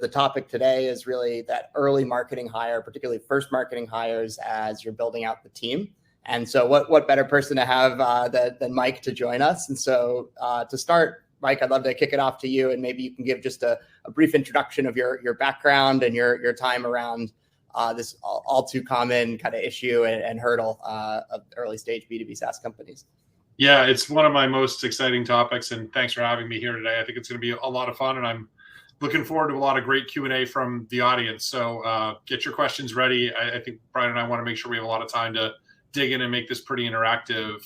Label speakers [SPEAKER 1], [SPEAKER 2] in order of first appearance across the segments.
[SPEAKER 1] the topic today is really that early marketing hire, particularly first marketing hires as you're building out the team. And so what better person to have than Mike to join us? And so to start, Mike, I'd love to kick it off to you, and maybe you can give just a brief introduction of your background and your time around this all too common kind of issue and hurdle of early stage B2B SaaS companies.
[SPEAKER 2] Yeah, it's one of my most exciting topics, and thanks for having me here today. I think it's going to be a lot of fun, and I'm looking forward to a lot of great Q&A from the audience. So get your questions ready. I think Brian and I want to make sure we have a lot of time to dig in and make this pretty interactive.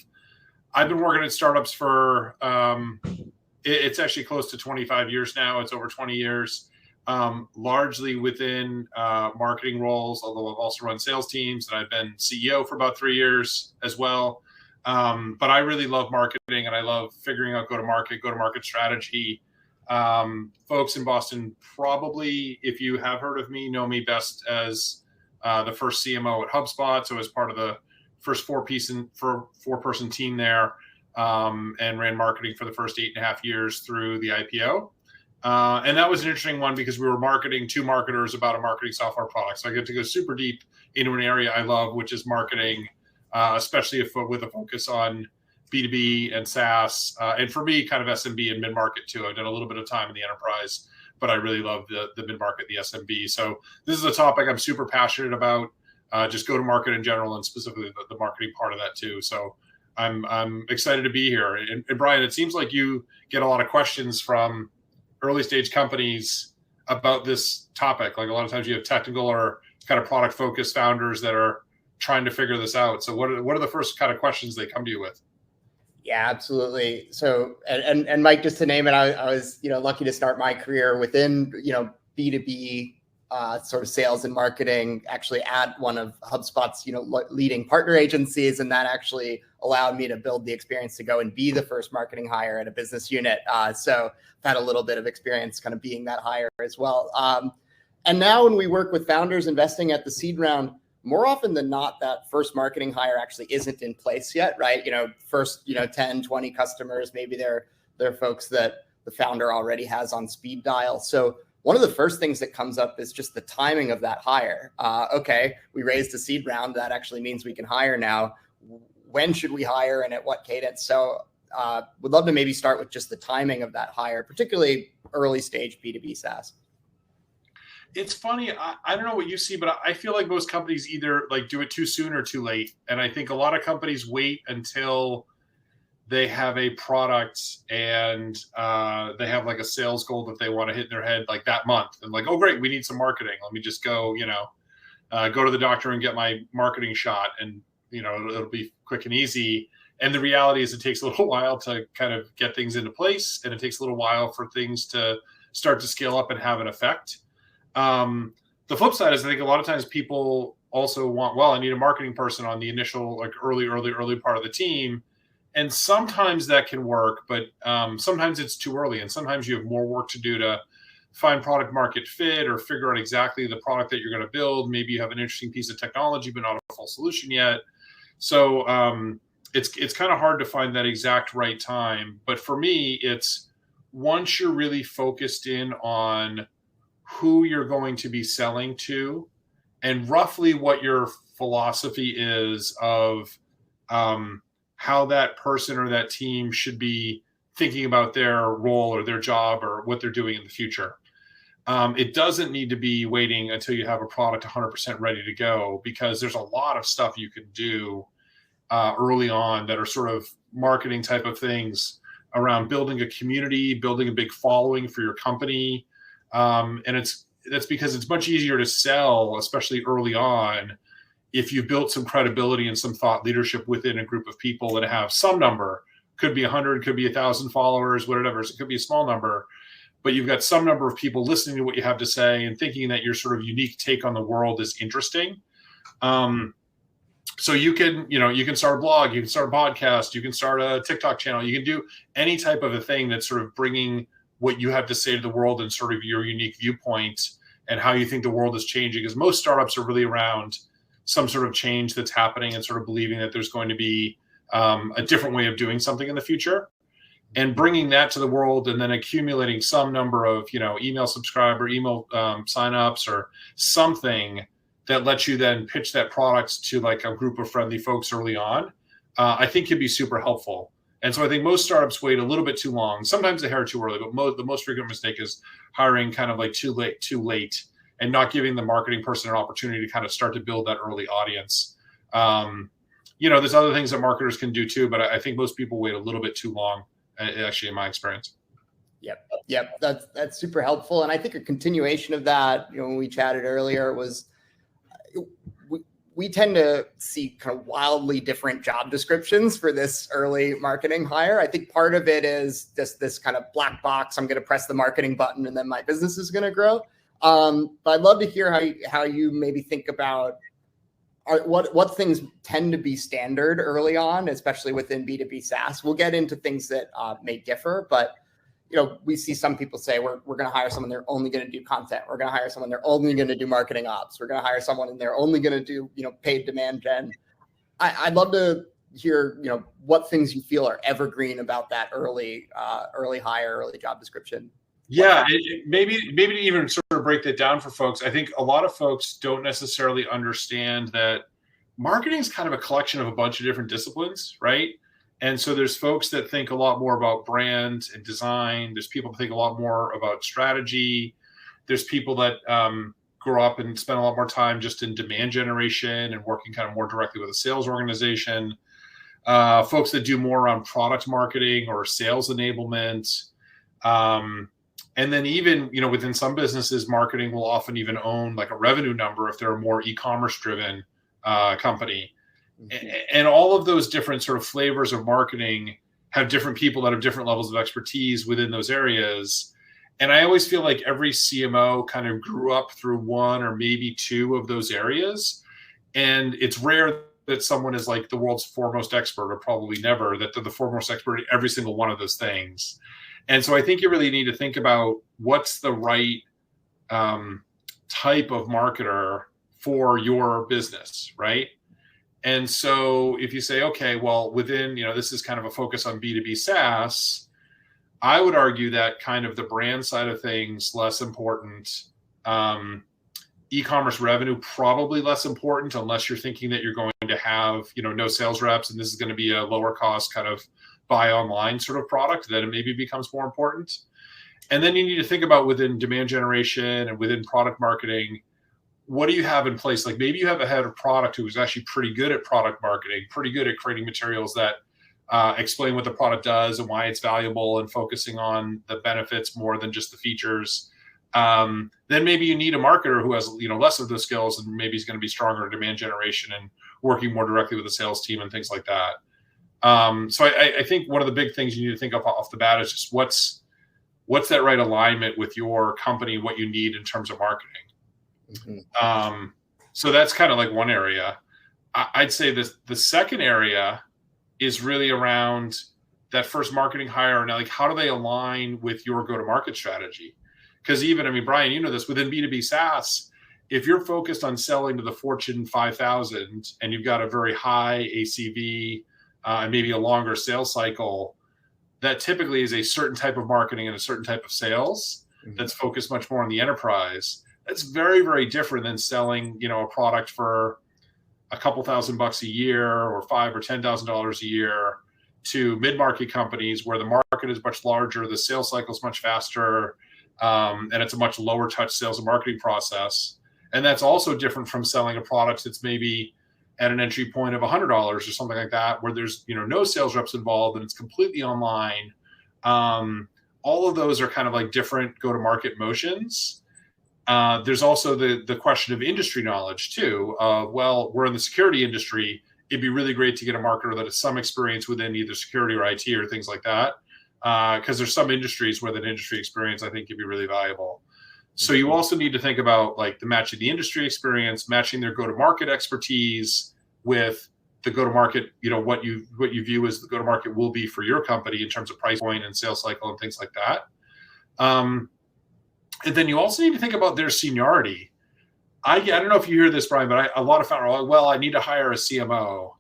[SPEAKER 2] I've been working at startups for, it's actually close to 25 years now. It's over 20 years, largely within marketing roles, although I've also run sales teams, and I've been CEO for about 3 years as well. But I really love marketing, and I love figuring out go-to-market strategy. Folks in Boston probably, if you have heard of me, know me best as the first CMO at Hubspot. So as part of the first four-person team there, and ran marketing for the first 8.5 years through the IPO. And that was an interesting one because we were marketing to marketers about a marketing software product. So I get to go super deep into an area I love, which is marketing, especially with a focus on B2B and SaaS. And for me, kind of SMB and mid-market too. I've done a little bit of time in the enterprise, but I really love the mid-market, the SMB. So this is a topic I'm super passionate about, just go-to-market in general, and specifically the marketing part of that too. So I'm excited to be here. And Brian, it seems like you get a lot of questions from early stage companies about this topic. Like a lot of times you have technical or kind of product focused founders that are trying to figure this out. So what are the first kind of questions they come to you with?
[SPEAKER 1] Yeah, absolutely. So, and Mike, just to name it, I was, lucky to start my career within, B2B sort of sales and marketing, actually at one of HubSpot's, leading partner agencies. And that actually allowed me to build the experience to go and be the first marketing hire at a business unit. So I've had a little bit of experience kind of being that hire as well. And now when we work with founders investing at the seed round, more often than not, that first marketing hire actually isn't in place yet, right? First, 10, 20 customers, maybe they're folks that the founder already has on speed dial. So one of the first things that comes up is just the timing of that hire. Okay, we raised a seed round. That actually means we can hire now. When should we hire and at what cadence? So would love to maybe start with just the timing of that hire, particularly early stage B2B SaaS.
[SPEAKER 2] It's funny. I don't know what you see, but I feel like most companies either like do it too soon or too late. And I think a lot of companies wait until they have a product and they have like a sales goal that they want to hit in their head like that month. And like, oh, great, we need some marketing. Let me just go, go to the doctor and get my marketing shot. And, it'll be quick and easy. And the reality is it takes a little while to kind of get things into place. And it takes a little while for things to start to scale up and have an effect. The flip side is I think a lot of times people also want, I need a marketing person on the initial, like early part of the team. And sometimes that can work, but sometimes it's too early. And sometimes you have more work to do to find product market fit or figure out exactly the product that you're going to build. Maybe you have an interesting piece of technology, but not a full solution yet. So it's kind of hard to find that exact right time. But for me, it's once you're really focused in on who you're going to be selling to and roughly what your philosophy is of how that person or that team should be thinking about their role or their job or what they're doing in the future. It doesn't need to be waiting until you have a product 100% ready to go, because there's a lot of stuff you can do early on that are sort of marketing type of things around building a community, building a big following for your company. And that's because it's much easier to sell, especially early on, if you built some credibility and some thought leadership within a group of people that have some number, could be 100, could be 1,000 followers, whatever. So it could be a small number, but you've got some number of people listening to what you have to say and thinking that your sort of unique take on the world is interesting. So you can start a blog, you can start a podcast, you can start a TikTok channel, you can do any type of a thing that's sort of bringing what you have to say to the world and sort of your unique viewpoint and how you think the world is changing. Because most startups are really around some sort of change that's happening and sort of believing that there's going to be a different way of doing something in the future. and bringing that to the world, and then accumulating some number of, email subscriber, email signups, or something that lets you then pitch that product to like a group of friendly folks early on, I think can be super helpful. And so I think most startups wait a little bit too long. Sometimes they hire too early, but the most frequent mistake is hiring kind of like too late, and not giving the marketing person an opportunity to kind of start to build that early audience. There's other things that marketers can do too, but I think most people wait a little bit too long, actually, in my experience.
[SPEAKER 1] Yep. That's super helpful. And I think a continuation of that, when we chatted earlier, was we tend to see kind of wildly different job descriptions for this early marketing hire. I think part of it is this kind of black box. I'm going to press the marketing button and then my business is going to grow. But I'd love to hear how you maybe think about what things tend to be standard early on, especially within B2B SaaS. We'll get into things that may differ, but we see some people say we're going to hire someone, they're only going to do content. We're going to hire someone, they're only going to do marketing ops. We're going to hire someone and they're only going to do, paid demand gen. I'd love to hear, what things you feel are evergreen about that early hire, early job description.
[SPEAKER 2] Yeah, maybe to even sort of break that down for folks. I think a lot of folks don't necessarily understand that marketing is kind of a collection of a bunch of different disciplines, right? And so there's folks that think a lot more about brand and design. There's people that think a lot more about strategy. There's people that grow up and spend a lot more time just in demand generation and working kind of more directly with a sales organization. Folks that do more around product marketing or sales enablement. And then even, within some businesses, marketing will often even own like a revenue number if they're a more e-commerce driven company. And all of those different sort of flavors of marketing have different people that have different levels of expertise within those areas. And I always feel like every CMO kind of grew up through one or maybe two of those areas. And it's rare that someone is like the world's foremost expert, or probably never, that they're the foremost expert in every single one of those things. And so I think you really need to think about what's the right type of marketer for your business, right? And so if you say, okay, well, within, this is kind of a focus on B2B SaaS, I would argue that kind of the brand side of things, less important. E-commerce revenue, probably less important, unless you're thinking that you're going to have, no sales reps, and this is going to be a lower cost kind of buy online sort of product, then it maybe becomes more important. And then you need to think about within demand generation and within product marketing, what do you have in place? Like maybe you have a head of product who is actually pretty good at product marketing, pretty good at creating materials that explain what the product does and why it's valuable, and focusing on the benefits more than just the features. Then maybe you need a marketer who has less of those skills, and maybe he's going to be stronger in demand generation and working more directly with the sales team and things like that. So I think one of the big things you need to think of off the bat is just what's that right alignment with your company, what you need in terms of marketing. Mm-hmm. So that's kind of like one area. I'd say the second area is really around that first marketing hire, and like how do they align with your go-to-market strategy? Because Brian, you know this, within B2B SaaS, if you're focused on selling to the Fortune 5,000 and you've got a very high ACV and maybe a longer sales cycle, that typically is a certain type of marketing and a certain type of sales that's focused much more on the enterprise. That's very, very different than selling, a product for a couple $1,000 a year or $5,000 or $10,000 a year to mid-market companies where the market is much larger, the sales cycle is much faster, and it's a much lower touch sales and marketing process. And that's also different from selling a product that's maybe at an entry point of $100 or something like that, where there's no sales reps involved and it's completely online. All of those are kind of like different go-to-market motions. There's also the question of industry knowledge too. We're in the security industry. It'd be really great to get a marketer that has some experience within either security or IT or things like that. Because there's some industries where that industry experience, I think, could be really valuable. So you also need to think about like the matching the industry experience, matching their go-to-market expertise with the go-to-market, what you view as the go-to-market will be for your company in terms of price point and sales cycle and things like that. And then you also need to think about their seniority. I don't know if you hear this, Brian, but a lot of founders are like, well, I need to hire a CMO.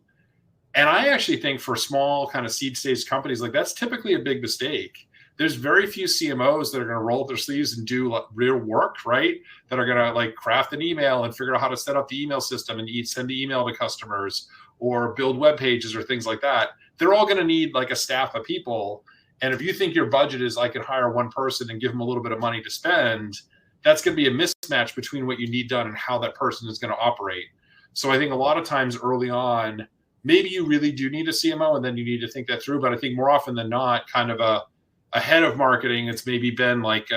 [SPEAKER 2] And I actually think for small kind of seed stage companies, like that's typically a big mistake. There's very few CMOs that are going to roll up their sleeves and do real work, right? That are going to like craft an email and figure out how to set up the email system and send the email to customers or build web pages or things like that. They're all going to need like a staff of people. And if you think your budget is I can hire one person and give them a little bit of money to spend, that's going to be a mismatch between what you need done and how that person is going to operate. So I think a lot of times early on, maybe you really do need a CMO and then you need to think that through. But I think more often than not, kind of a head of marketing, it's maybe been like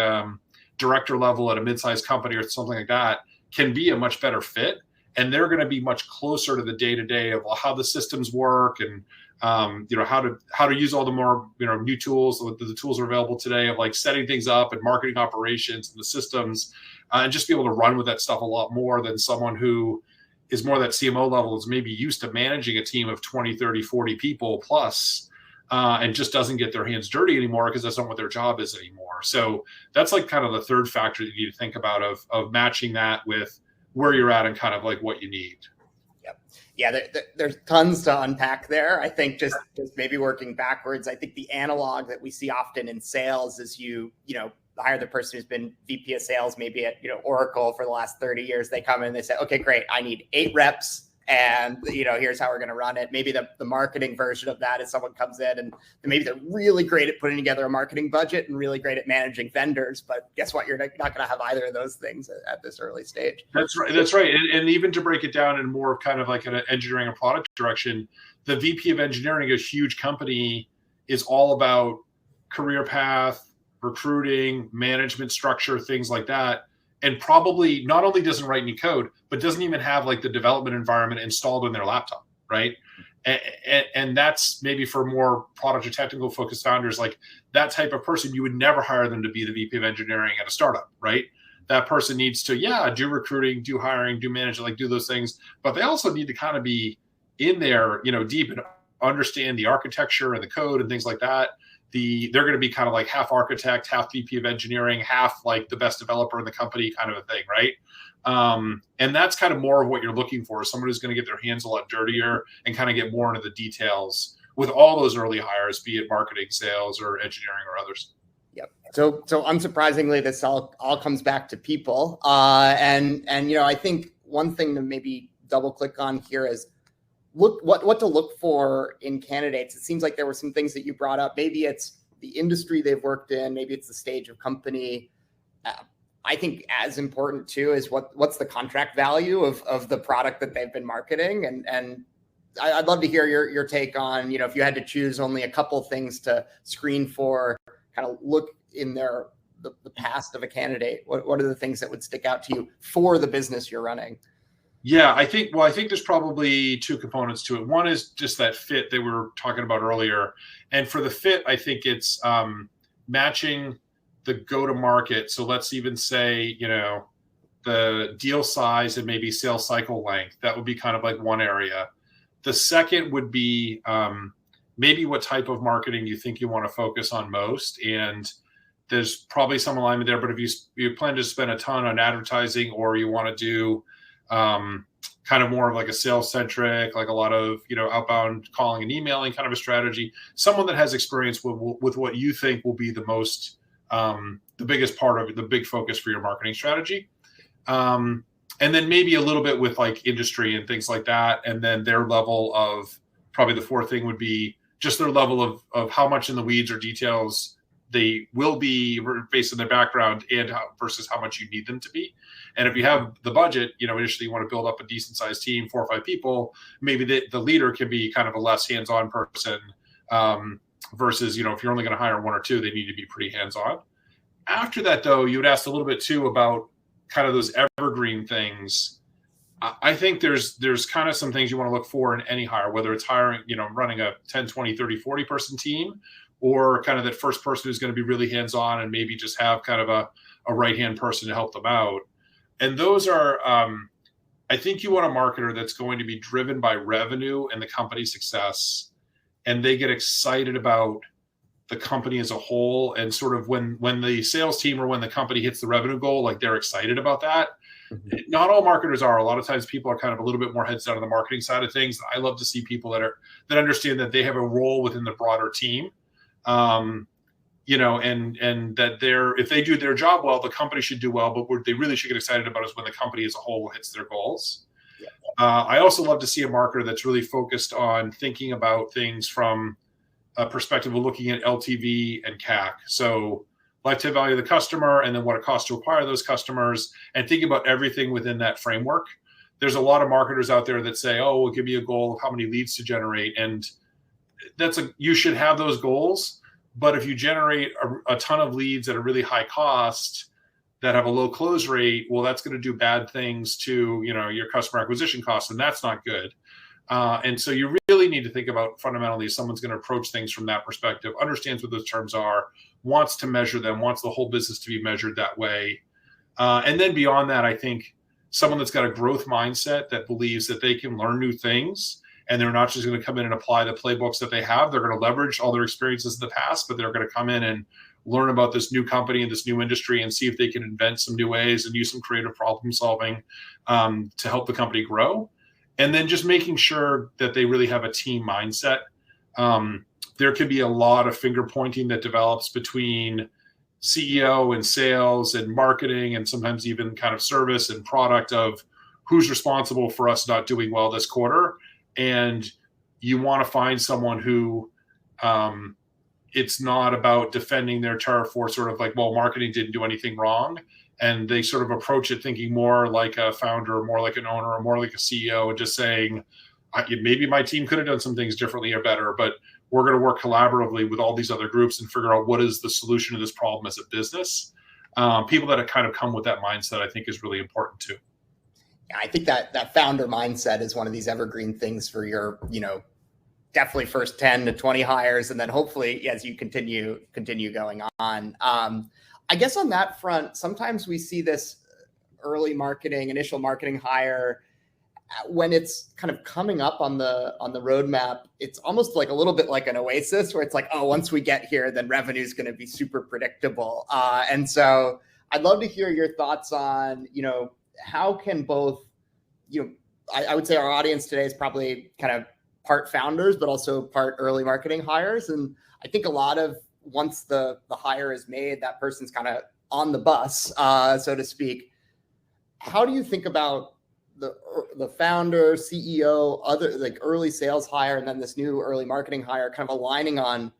[SPEAKER 2] director level at a mid-sized company or something like that, can be a much better fit. And they're going to be much closer to the day-to-day of how the systems work and how to use all the more new tools. The tools are available today of like setting things up and marketing operations and the systems, and just be able to run with that stuff a lot more than someone who is more that CMO level, is maybe used to managing a team of 20, 30, 40 people plus, and just doesn't get their hands dirty anymore because that's not what their job is anymore. So that's like kind of the third factor that you need to think about of matching that with where you're at and kind of like what you need.
[SPEAKER 1] Yep. Yeah, there's tons to unpack there. I think just maybe working backwards, I think the analog that we see often in sales is you hire the person who's been VP of sales, maybe at Oracle for the last 30 years. They come in and they say, okay, great, I need 8 reps. And here's how we're going to run it. Maybe the marketing version of that is someone comes in and maybe they're really great at putting together a marketing budget and really great at managing vendors. But guess what? You're not going to have either of those things at this early stage.
[SPEAKER 2] That's right. That's right. And even to break it down in more kind of like an engineering and product direction, the VP of engineering, a huge company, is all about career path, recruiting, management structure, things like that. And probably not only doesn't write any code, but doesn't even have like the development environment installed on their laptop, right? And that's maybe for more product or technical focused founders, like that type of person, you would never hire them to be the VP of engineering at a startup, right? That person needs to, do recruiting, do hiring, do management, like do those things. But they also need to kind of be in there, deep and understand the architecture and the code and things like that. They're going to be kind of like half architect, half VP of engineering, half like the best developer in the company kind of a thing, right? And that's kind of more of what you're looking for, someone who's going to get their hands a lot dirtier and kind of get more into the details with all those early hires, be it marketing, sales, or engineering or others.
[SPEAKER 1] Yep. So unsurprisingly, this all comes back to people. And I think one thing to maybe double click on here is what to look for in candidates. It seems like there were some things that you brought up. Maybe it's the industry they've worked in. Maybe it's the stage of company. I think as important too is what's the contract value of the product that they've been marketing. And I'd love to hear your take on, if you had to choose only a couple things to screen for, kind of look in the past of a candidate. What are the things that would stick out to you for the business you're running?
[SPEAKER 2] Yeah, I think there's probably 2 components to it. One is just that fit that we were talking about earlier. And for the fit, I think it's matching the go-to-market. So let's even say, the deal size and maybe sales cycle length. That would be kind of like one area. The second would be maybe what type of marketing you think you want to focus on most. And there's probably some alignment there. But if you plan to spend a ton on advertising, or you want to do kind of more of like a sales centric, like a lot of, outbound calling and emailing kind of a strategy, someone that has experience with what you think will be the most, the biggest part of it, the big focus for your marketing strategy. And then maybe a little bit with like industry and things like that. And then their level of, probably the fourth thing would be just their level of how much in the weeds or details they will be based on their background and versus how much you need them to be. And if you have the budget, initially you want to build up a decent sized team, 4 or 5 people, maybe the leader can be kind of a less hands-on person versus, if you're only going to hire 1 or 2, they need to be pretty hands-on. After that, though, you would ask a little bit too about kind of those evergreen things. I think there's kind of some things you want to look for in any hire, whether it's hiring, running a 10, 20, 30, 40 person team, or kind of that first person who's going to be really hands-on and maybe just have kind of a right-hand person to help them out. And those are, I think you want a marketer that's going to be driven by revenue and the company's success, and they get excited about the company as a whole. And sort of when the sales team or when the company hits the revenue goal, like they're excited about that. Not all marketers are. A lot of times people are kind of a little bit more heads down on the marketing side of things. I love to see people that understand that they have a role within the broader team. And that if they do their job well, the company should do well, but what they really should get excited about is when the company as a whole hits their goals. Yeah. I also love to see a marketer that's really focused on thinking about things from a perspective of looking at LTV and CAC. So lifetime value of the customer, and then what it costs to acquire those customers, and thinking about everything within that framework. There's a lot of marketers out there that say, oh, we'll give you a goal of how many leads to generate. And you should have those goals. But if you generate a ton of leads at a really high cost that have a low close rate, well, that's going to do bad things to, your customer acquisition costs, and that's not good. And so you really need to think about fundamentally, someone's going to approach things from that perspective, understands what those terms are, wants to measure them, wants the whole business to be measured that way. And then beyond that, I think someone that's got a growth mindset that believes that they can learn new things, and they're not just going to come in and apply the playbooks that they have. They're going to leverage all their experiences in the past, but they're going to come in and learn about this new company and this new industry and see if they can invent some new ways and use some creative problem solving to help the company grow. And then just making sure that they really have a team mindset. There could be a lot of finger pointing that develops between CEO and sales and marketing, and sometimes even kind of service and product of who's responsible for us not doing well this quarter. And you want to find someone who it's not about defending their turf or sort of like, well, marketing didn't do anything wrong. And they sort of approach it thinking more like a founder, more like an owner, or more like a CEO, and just saying, maybe my team could have done some things differently or better, but we're going to work collaboratively with all these other groups and figure out what is the solution to this problem as a business. People that have kind of come with that mindset, I think, is really important too.
[SPEAKER 1] Yeah, I think that founder mindset is one of these evergreen things for your, definitely first 10 to 20 hires. And then hopefully as you continue going on, I guess on that front, sometimes we see this initial marketing hire when it's kind of coming up on the roadmap. It's almost like a little bit like an oasis where it's like, oh, once we get here, then revenue is going to be super predictable. And so I'd love to hear your thoughts on, how can both, I would say our audience today is probably kind of part founders, but also part early marketing hires. And I think a lot of, once the hire is made, that person's kind of on the bus, so to speak. How do you think about the founder, CEO, other like early sales hire, and then this new early marketing hire kind of aligning on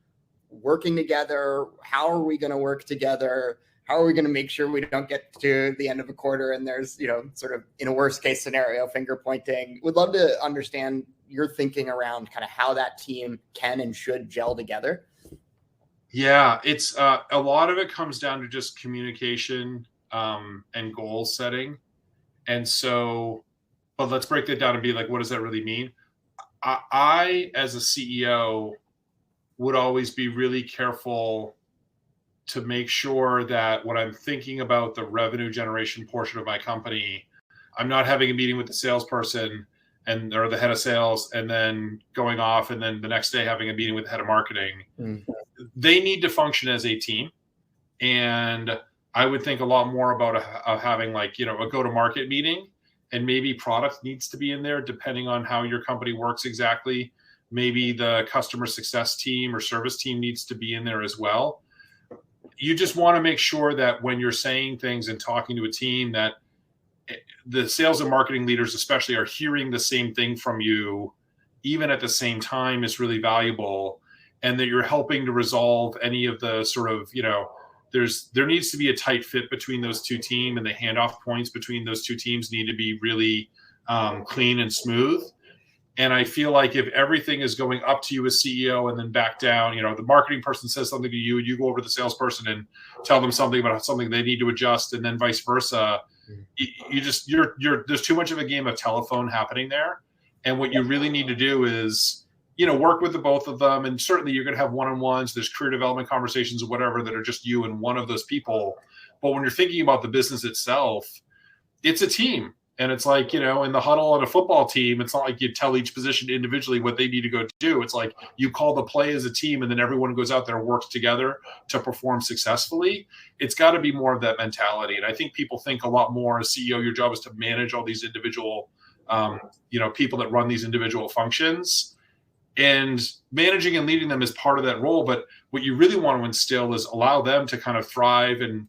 [SPEAKER 1] working together? How are we going to work together? How are we going to make sure we don't get to the end of a quarter and there's, sort of in a worst case scenario, finger pointing? Would love to understand your thinking around kind of how that team can and should gel together.
[SPEAKER 2] Yeah, it's a lot of it comes down to just communication and goal setting. And so, but let's break that down and be like, what does that really mean? I as a CEO, would always be really careful to make sure that when I'm thinking about the revenue generation portion of my company, I'm not having a meeting with the salesperson or the head of sales and then going off and then the next day having a meeting with the head of marketing. Mm-hmm. They need to function as a team. And I would think a lot more about having like, a go-to-market meeting, and maybe product needs to be in there depending on how your company works exactly. Maybe the customer success team or service team needs to be in there as well. You just want to make sure that when you're saying things and talking to a team, that the sales and marketing leaders especially are hearing the same thing from you, even at the same time, is really valuable. And that you're helping to resolve any of the sort of, there needs to be a tight fit between those two teams, and the handoff points between those two teams need to be really clean and smooth. And I feel like if everything is going up to you as CEO and then back down, the marketing person says something to you, and you go over to the salesperson and tell them something about something they need to adjust, and then vice versa. There's too much of a game of telephone happening there. And what you really need to do is, work with the both of them. And certainly you're going to have one-on-ones. There's career development conversations or whatever that are just you and one of those people. But when you're thinking about the business itself, it's a team. And it's like, you know, in the huddle on a football team, it's not like you tell each position individually what they need to go do. It's like you call the play as a team, and then everyone goes out there and works together to perform successfully. It's got to be more of that mentality. And I think people think a lot more as CEO, your job is to manage all these individual, you know, people that run these individual functions. And managing and leading them is part of that role. But what you really want to instill is allow them to kind of thrive and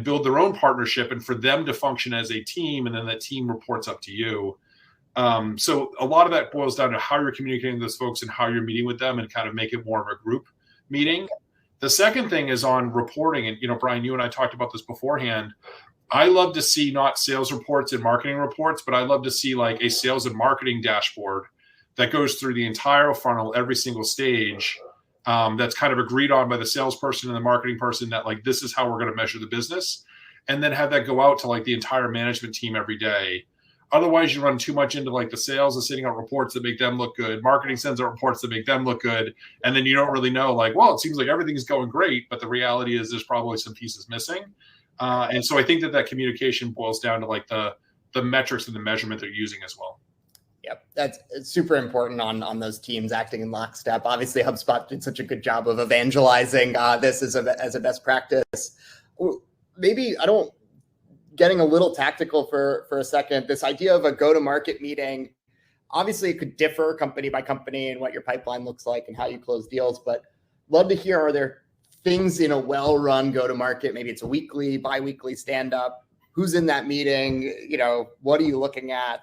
[SPEAKER 2] build their own partnership, and for them to function as a team, and then that team reports up to you. So a lot of that boils down to how you're communicating with those folks and how you're meeting with them, and kind of make it more of a group meeting. The second thing is on reporting. And, you know, Brian, you and I talked about this beforehand. I love to see not sales reports and marketing reports, but I love to see like a sales and marketing dashboard that goes through the entire funnel, every single stage, that's kind of agreed on by the salesperson and the marketing person, that like, this is how we're going to measure the business, and then have that go out to like the entire management team every day. Otherwise you run too much into like the sales is sending out reports that make them look good. Marketing sends out reports that make them look good. And then you don't really know, like, well, it seems like everything's going great, but the reality is there's probably some pieces missing. And so I think that communication boils down to like the metrics and the measurement they're using as well.
[SPEAKER 1] Yep, that's super important on those teams acting in lockstep. Obviously, HubSpot did such a good job of evangelizing this as a best practice. Maybe getting a little tactical for a second. This idea of a go-to-market meeting, obviously, it could differ company by company and what your pipeline looks like and how you close deals. But love to hear, are there things in a well-run go-to-market? Maybe it's a weekly, bi-weekly stand-up. Who's in that meeting? You know, what are you looking at?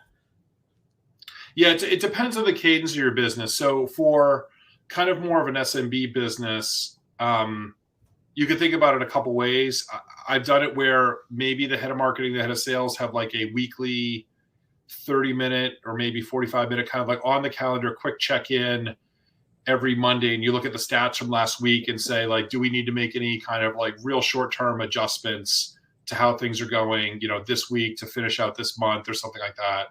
[SPEAKER 2] Yeah, it depends on the cadence of your business. So for kind of more of an SMB business, you could think about it a couple ways. I've done it where maybe the head of marketing, the head of sales have like a weekly 30-minute or maybe 45-minute kind of like on the calendar, quick check-in every Monday. And you look at the stats from last week and say, like, do we need to make any kind of like real short-term adjustments to how things are going, you know, this week to finish out this month or something like that.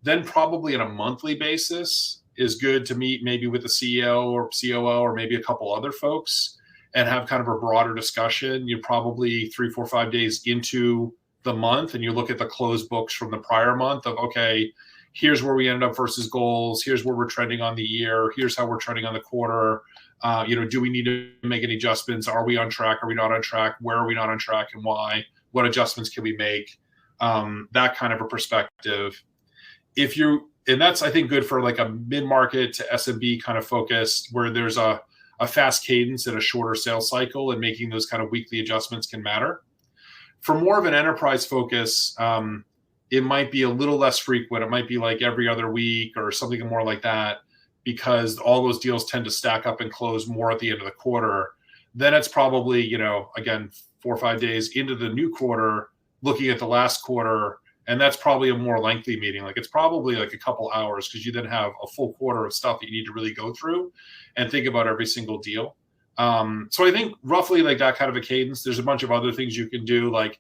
[SPEAKER 2] Then probably on a monthly basis is good to meet maybe with the CEO or COO or maybe a couple other folks and have kind of a broader discussion. You're probably 3, 4, 5 days into the month, and you look at the closed books from the prior month of, okay, here's where we ended up versus goals. Here's where we're trending on the year. Here's how we're trending on the quarter. You know, do we need to make any adjustments? Are we on track? Are we not on track? Where are we not on track and why? What adjustments can we make? That kind of a perspective. And that's, I think, good for like a mid-market to SMB kind of focused, where there's a fast cadence and a shorter sales cycle, and making those kind of weekly adjustments can matter. For more of an enterprise focus, it might be a little less frequent. It might be like every other week or something more like that, because all those deals tend to stack up and close more at the end of the quarter. Then it's probably, you know, again, 4 or 5 days into the new quarter, looking at the last quarter. And that's probably a more lengthy meeting. Like, it's probably like a couple hours, because you then have a full quarter of stuff that you need to really go through and think about every single deal. So I think roughly like that kind of a cadence. There's a bunch of other things you can do. Like,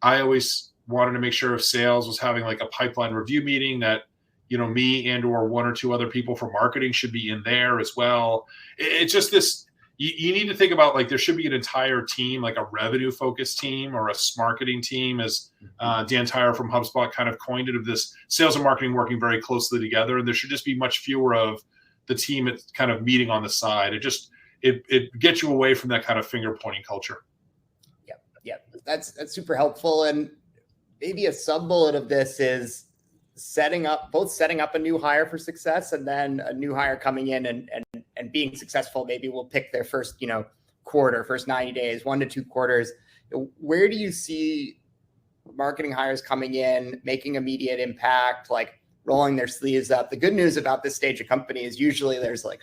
[SPEAKER 2] I always wanted to make sure if sales was having like a pipeline review meeting, that, you know, me and or 1 or 2 other people from marketing should be in there as well. It's just this. You need to think about, like, there should be an entire team, like a revenue focused team or a marketing team, as Dan Tyrer from HubSpot kind of coined it, of this sales and marketing working very closely together. And there should just be much fewer of the team at kind of meeting on the side. It gets you away from that kind of finger pointing culture.
[SPEAKER 1] Yep. That's super helpful. And maybe a sub bullet of this is setting up a new hire for success, and then a new hire coming in and being successful. Maybe we'll pick their first, you know, quarter, first 90 days, 1 to 2 quarters. Where do you see marketing hires coming in, making immediate impact, like rolling their sleeves up? The good news about this stage of company is usually there's like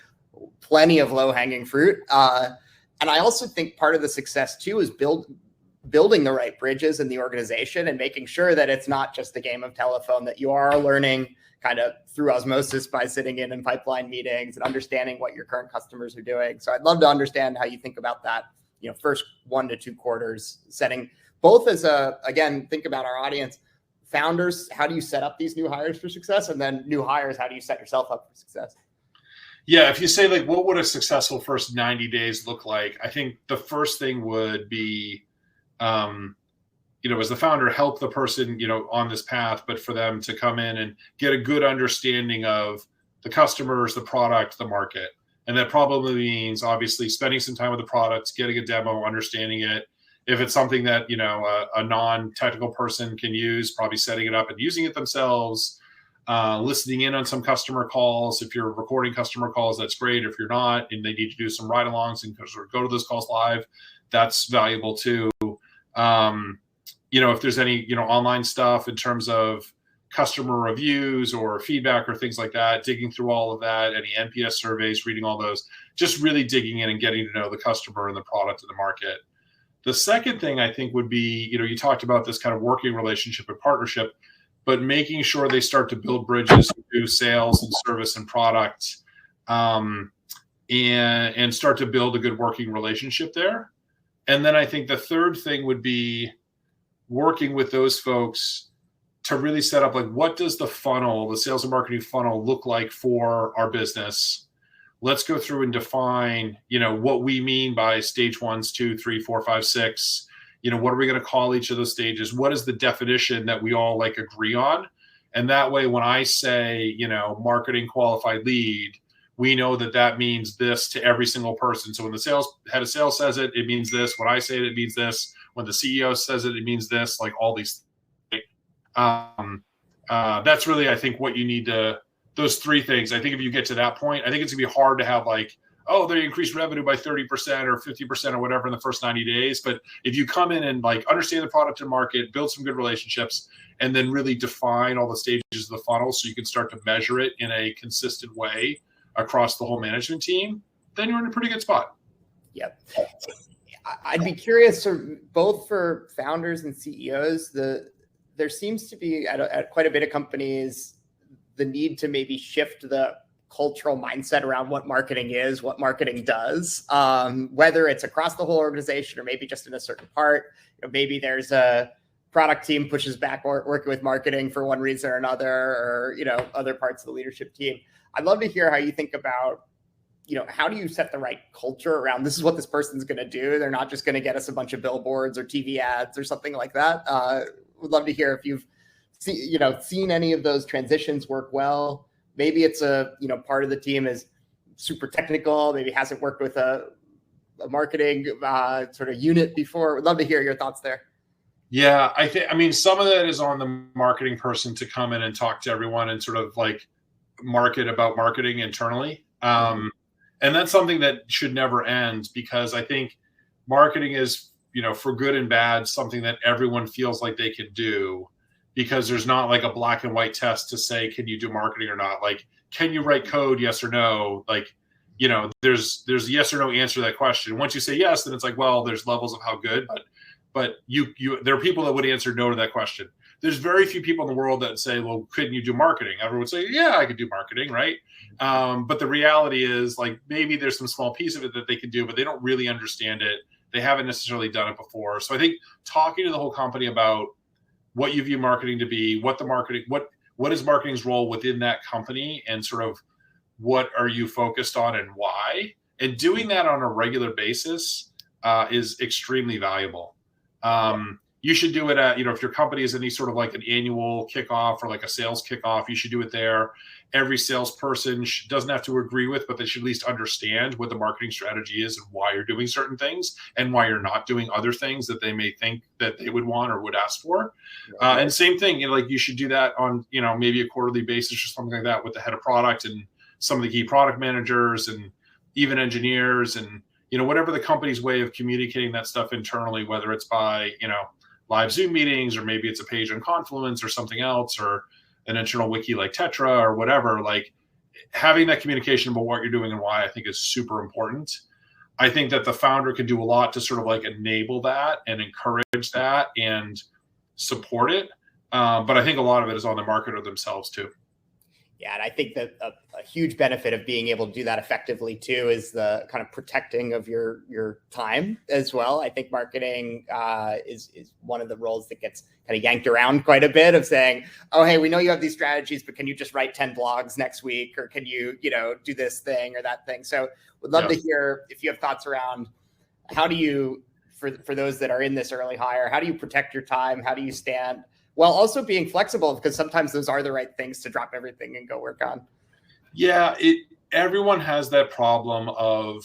[SPEAKER 1] plenty of low hanging fruit. And I also think part of the success too is building the right bridges in the organization and making sure that it's not just a game of telephone, that you are learning kind of through osmosis by sitting in pipeline meetings and understanding what your current customers are doing. So I'd love to understand how you think about that, you know, first 1 to 2 quarters, setting both as again, think about our audience, founders, how do you set up these new hires for success? And then new hires, how do you set yourself up for success?
[SPEAKER 2] Yeah, if you say like, what would a successful first 90 days look like? I think the first thing would be, as the founder, help the person, on this path, but for them to come in and get a good understanding of the customers, the product, the market. And that probably means obviously spending some time with the product, getting a demo, understanding it. If it's something that, a non-technical person can use, probably setting it up and using it themselves, listening in on some customer calls. If you're recording customer calls, that's great. If you're not, and they need to do some ride-alongs and sort of go to those calls live, that's valuable too. If there's any, online stuff in terms of customer reviews or feedback or things like that, digging through all of that, any NPS surveys, reading all those, just really digging in and getting to know the customer and the product and the market. The second thing I think would be, you talked about this kind of working relationship and partnership, but making sure they start to build bridges to sales and service and product, and start to build a good working relationship there. And then I think the third thing would be working with those folks to really set up, like, what does the funnel, the sales and marketing funnel, look like for our business? Let's go through and define, what we mean by stage 1, 2, 3, 4, 5, 6. What are we going to call each of those stages? What is the definition that we all agree on? And that way, when I say, marketing qualified lead, we know that means this to every single person. So when the head of sales says it, it means this. When I say it, it means this. When the CEO says it, it means this. Like all these. That's really, I think, what you need to. Those three things. I think if you get to that point, I think it's gonna be hard to have they increased revenue by 30% or 50% or whatever in the first 90 days. But if you come in and understand the product and market, build some good relationships, and then really define all the stages of the funnel so you can start to measure it in a consistent way across the whole management team, then you're in a pretty good spot.
[SPEAKER 1] Yep. I'd be curious, both for founders and CEOs, there seems to be at quite a bit of companies the need to maybe shift the cultural mindset around what marketing is, what marketing does, whether it's across the whole organization or maybe just in a certain part. Maybe there's a product team pushes back working with marketing for one reason or another, or other parts of the leadership team. I'd love to hear how you think about, how do you set the right culture around this is what this person's going to do? They're not just going to get us a bunch of billboards or TV ads or something like that. Would love to hear if you've seen any of those transitions work well. Maybe it's a part of the team is super technical, maybe hasn't worked with a marketing sort of unit before. Would love to hear your thoughts there.
[SPEAKER 2] Yeah, I mean, some of that is on the marketing person to come in and talk to everyone and sort of market about marketing internally. And that's something that should never end, because I think marketing is, for good and bad, something that everyone feels like they can do, because there's not a black and white test to say, can you do marketing or not? Can you write code? Yes or no? There's a yes or no answer to that question. Once you say yes, then it's well, there's levels of how good, but there are people that would answer no to that question. There's very few people in the world that say, well, couldn't you do marketing? Everyone would say, yeah, I could do marketing, right? But the reality is maybe there's some small piece of it that they can do, but they don't really understand it. They haven't necessarily done it before. So I think talking to the whole company about what you view marketing to be, what is marketing's role within that company, and sort of what are you focused on and why, and doing that on a regular basis is extremely valuable. You should do it at, if your company is any sort of an annual kickoff or a sales kickoff, you should do it there. Every salesperson doesn't have to agree with, but they should at least understand what the marketing strategy is and why you're doing certain things and why you're not doing other things that they may think that they would want or would ask for. And same thing, you should do that on, maybe a quarterly basis or something like that with the head of product and some of the key product managers and even engineers and, whatever the company's way of communicating that stuff internally, whether it's by, live Zoom meetings, or maybe it's a page on Confluence or something else, or an internal wiki like Tetra or whatever. Having that communication about what you're doing and why, I think, is super important. I think that the founder can do a lot to sort of enable that and encourage that and support it. But I think a lot of it is on the marketer themselves too.
[SPEAKER 1] Yeah, and I think that a huge benefit of being able to do that effectively too is the kind of protecting of your time as well. I think marketing is one of the roles that gets kind of yanked around quite a bit, of saying, oh, hey, we know you have these strategies, but can you just write 10 blogs next week? Or can you, do this thing or that thing? So would love to hear if you have thoughts around how do you for those that are in this early hire? How do you protect your time? How do you stand while also being flexible? Because sometimes those are the right things to drop everything and go work on.
[SPEAKER 2] Yeah, everyone has that problem of,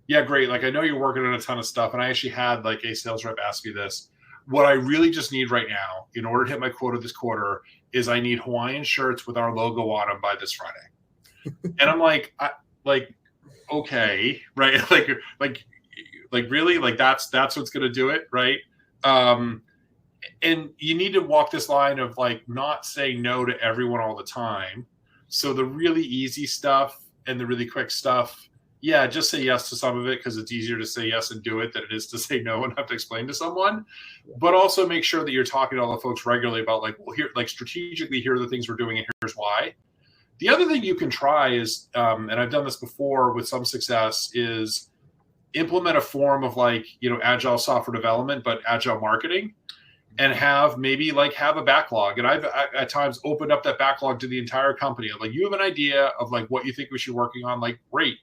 [SPEAKER 2] yeah, great. Like, I know you're working on a ton of stuff. And I actually had like a sales rep ask me this. What I really just need right now in order to hit my quota this quarter is I need Hawaiian shirts with our logo on them by this Friday. And I'm like, okay, right? like really? Like that's what's going to do it, right? And you need to walk this line of like not saying no to everyone all the time. So the really easy stuff and the really quick stuff, yeah, just say yes to some of it because it's easier to say yes and do it than it is to say no and have to explain to someone. But also make sure that you're talking to all the folks regularly about like, well, here, like strategically, here are the things we're doing and here's why. The other thing you can try is, and I've done this before with some success, is implement a form of like, agile software development, but agile marketing, and have a backlog. And I've at times opened up that backlog to the entire company. Like, you have an idea of like what you think we should be working on, like, great.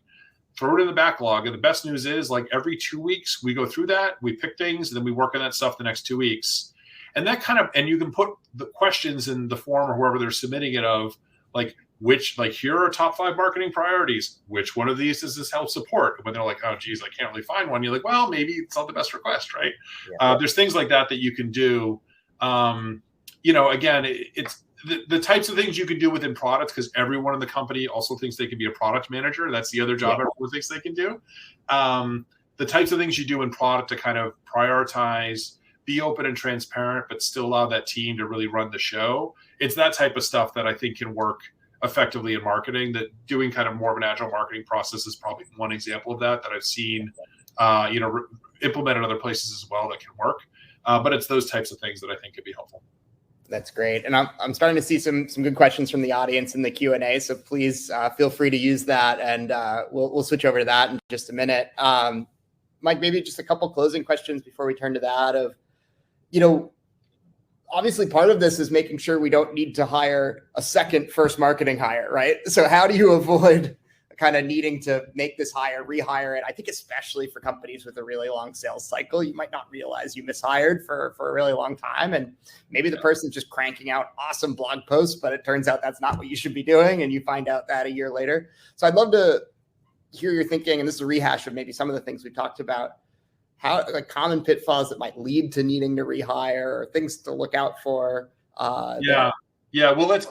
[SPEAKER 2] Throw it in the backlog. And the best news is like every 2 weeks we go through that, we pick things, and then we work on that stuff the next 2 weeks. And that and you can put the questions in the form or whoever they're submitting it of like, here are top 5 marketing priorities. Which one of these does this help support? And when they're like, oh geez, I can't really find one. You're like, well, maybe it's not the best request, right? Yeah. There's things like that you can do. Again, it's the types of things you can do within products, because everyone in the company also thinks they can be a product manager. That's the other job everyone thinks they can do. The types of things you do in product to kind of prioritize, be open and transparent, but still allow that team to really run the show. It's that type of stuff that I think can work effectively in marketing. That doing kind of more of an agile marketing process is probably one example of that I've seen, implemented other places as well that can work. But it's those types of things that I think could be helpful.
[SPEAKER 1] That's great. And I'm starting to see some good questions from the audience in the Q&A. So please feel free to use that, and we'll switch over to that in just a minute. Mike, maybe just a couple closing questions before we turn to that of, obviously part of this is making sure we don't need to hire a second first marketing hire, right? So how do you avoid kind of needing to make this hire, rehire it? I think especially for companies with a really long sales cycle, you might not realize you mishired for a really long time. And maybe the person's just cranking out awesome blog posts, but it turns out that's not what you should be doing. And you find out that a year later. So I'd love to hear your thinking. And this is a rehash of maybe some of the things we talked about, how like common pitfalls that might lead to needing to rehire, or things to look out for.
[SPEAKER 2] Yeah. Well, let's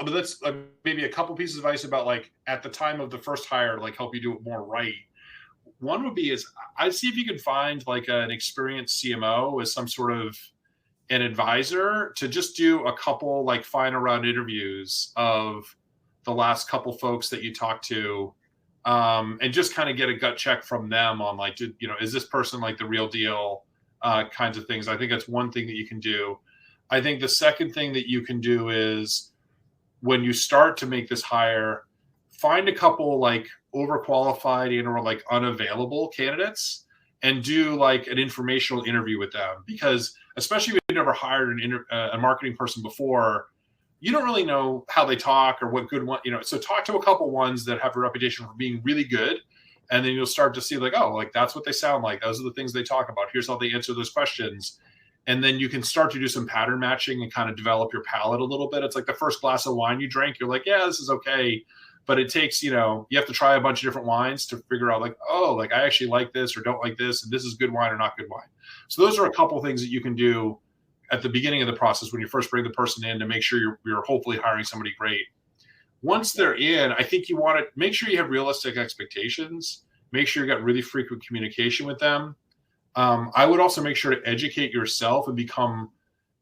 [SPEAKER 2] maybe a couple pieces of advice about like at the time of the first hire, like help you do it more right. One would be I'd see if you can find like an experienced CMO as some sort of an advisor to just do a couple like final round interviews of the last couple folks that you talked to, and just kind of get a gut check from them on like, is this person like the real deal, kinds of things. I think that's one thing that you can do. I think the second thing that you can do is when you start to make this hire, find a couple like overqualified and or like unavailable candidates and do like an informational interview with them. Because especially if you've never hired a marketing person before, you don't really know how they talk or what good one, so talk to a couple ones that have a reputation for being really good. And then you'll start to see like, oh, like that's what they sound like. Those are the things they talk about. Here's how they answer those questions. And then you can start to do some pattern matching and kind of develop your palate a little bit. It's like the first glass of wine you drink, you're like, yeah, this is okay. But it takes, you have to try a bunch of different wines to figure out like, oh, like I actually like this or don't like this. And this is good wine or not good wine. So those are a couple of things that you can do at the beginning of the process when you first bring the person in to make sure you're hopefully hiring somebody great. Once they're in, I think you want to make sure you have realistic expectations. Make sure you got really frequent communication with them. I would also make sure to educate yourself and become